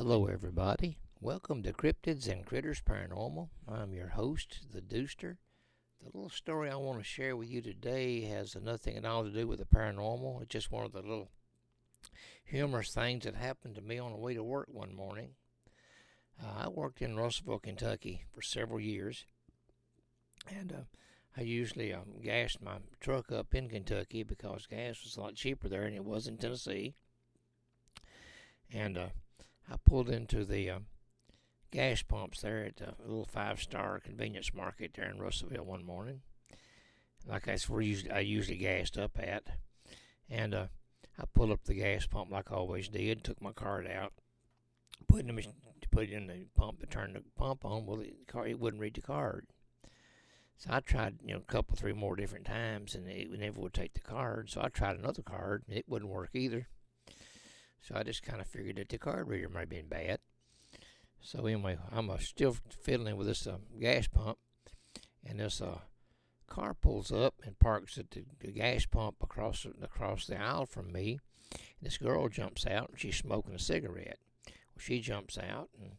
Hello, everybody. Welcome to Cryptids and Critters Paranormal. I'm your host, the Dooster. The little story I want to share with you today has nothing at all to do with the paranormal. It's just one of the little humorous things that happened to me on the way to work one morning. I worked in Russellville, Kentucky for several years, and I usually gassed my truck up in Kentucky because gas was a lot cheaper there than it was in Tennessee. And I pulled into the gas pumps there at a little five-star convenience market there in Russellville one morning. Like that's where I usually gassed up at. And I pulled up the gas pump like I always did, took my card out, put it in the pump to turn the pump on. Well, it wouldn't read the card. So I tried, a couple, three more different times, and it never would take the card. So I tried another card, and it wouldn't work either. So I just kind of figured that the card reader might have been bad. So anyway, I'm still fiddling with this gas pump, and this car pulls up and parks at the gas pump across the aisle from me. And this girl jumps out, and she's smoking a cigarette. Well, she jumps out, and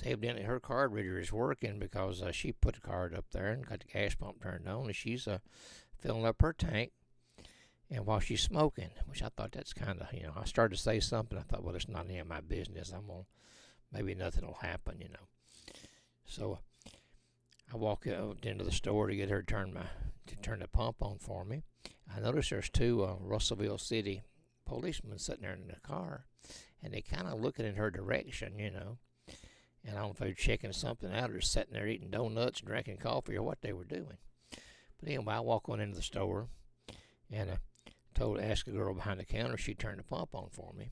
evidently her card reader is working because she put the card up there and got the gas pump turned on, and she's filling up her tank. And while she's smoking, which I thought that's kind of, I started to say something. I thought, well, it's not any of my business. Maybe nothing will happen, So I walk out into the store to get her to turn the pump on for me. I notice there's two Russellville City policemen sitting there in the car, and they kind of looking in her direction, And I don't know if they were checking something out or sitting there eating donuts, drinking coffee, or what they were doing. But anyway, I walk on into the store, and asked the girl behind the counter if she'd turn the pump on for me.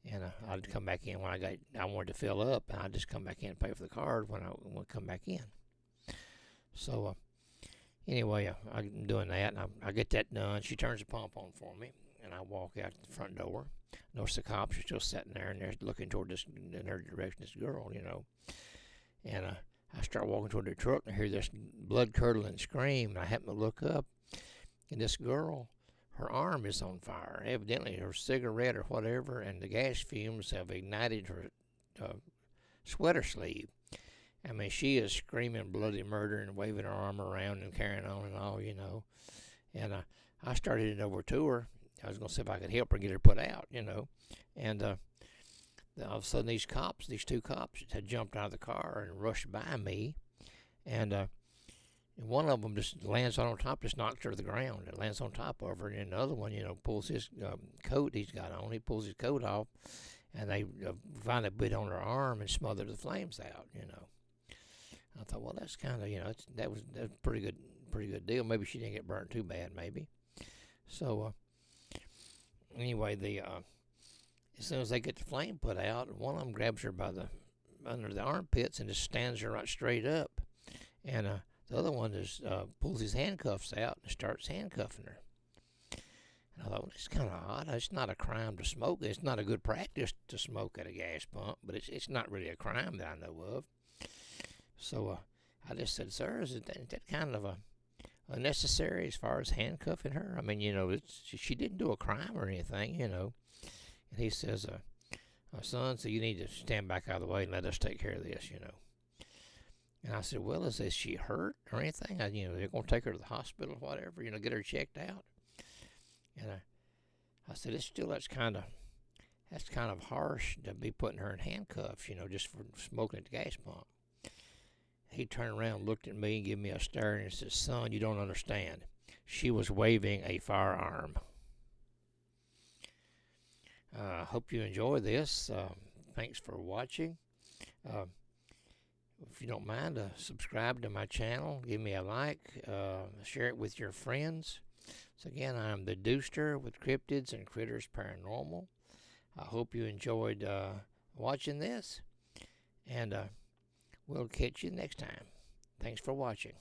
And I'd come back in when I wanted to fill up, and I'd just come back in and pay for the card when I would come back in. So anyway, I'm doing that, and I get that done. She turns the pump on for me, and I walk out the front door. Notice the cops are still sitting there, and they're looking toward in her direction, this girl, And I start walking toward the truck, and I hear this blood-curdling scream, and I happen to look up, and this girl, her arm is on fire. Evidently, her cigarette or whatever, and the gas fumes have ignited her sweater sleeve. I mean, she is screaming bloody murder and waving her arm around and carrying on and all, And I started it over to her. I was going to see if I could help her get her put out, And all of a sudden, these two cops, had jumped out of the car and rushed by me. And one of them just lands on top, just knocks her to the ground. It lands on top of her. And the other one, pulls his coat he's got on. He pulls his coat off, and they find a bit on her arm and smother the flames out, I thought, well, that's kind of, that was a pretty good deal. Maybe she didn't get burnt too bad, maybe. So anyway, as soon as they get the flame put out, one of them grabs her under the armpits and just stands her right straight up. And the other one just pulls his handcuffs out and starts handcuffing her. And I thought, well, it's kind of odd. It's not a crime to smoke. It's not a good practice to smoke at a gas pump, but it's not really a crime that I know of. So I just said, sir, is that kind of unnecessary as far as handcuffing her? I mean, she didn't do a crime or anything, And he says, son, so you need to stand back out of the way and let us take care of this, And I said, well, is she hurt or anything? They're going to take her to the hospital or whatever, get her checked out. And I said, that's kind of harsh to be putting her in handcuffs, just for smoking at the gas pump. He turned around, looked at me, and gave me a stare, and said, son, you don't understand. She was waving a firearm. I hope you enjoy this. Thanks for watching. If you don't mind, subscribe to my channel, give me a like, share it with your friends. So again, I'm the Dooster with Cryptids and Critters Paranormal. I hope you enjoyed watching this, and we'll catch you next time. Thanks for watching.